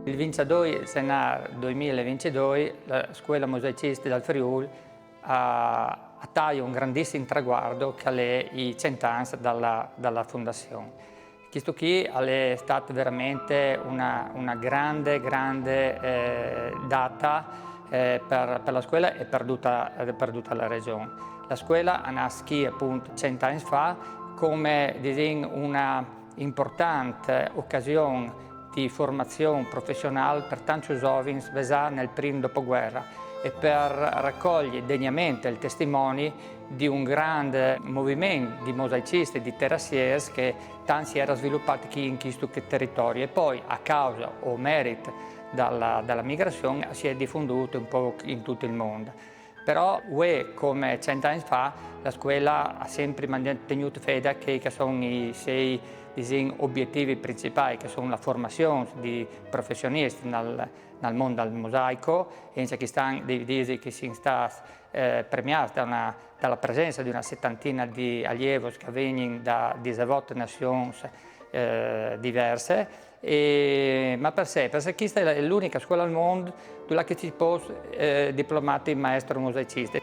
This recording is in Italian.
Il vincitore nel 2022, la Scuola Mosaicista del Friuli ha avuto un grandissimo traguardo che è i 100 anni dalla fondazione. Questo qui è stata veramente una grande data per la scuola e per tutta la regione. La scuola è nata appunto 100 anni fa come una importante occasione di formazione professionale per tanti giovani nel primo dopoguerra e per raccogliere degnamente il testimone di un grande movimento di mosaicisti e di terrassiers che tanti si era sviluppato qui in questo territorio e poi a causa o merito dalla migrazione si è diffonduto un po' in tutto il mondo. Però, come 100 anni fa, la scuola ha sempre mantenuto fede a che sono i 6 obiettivi principali, che sono la formazione di professionisti nel mondo del mosaico, e che stanno divisi, che si sta premiati dalla presenza di una settantina di allievi che vengono da 18 nazioni diverse. Ma perché questa è l'unica scuola al mondo dove si può diplomare il maestro mosaicista.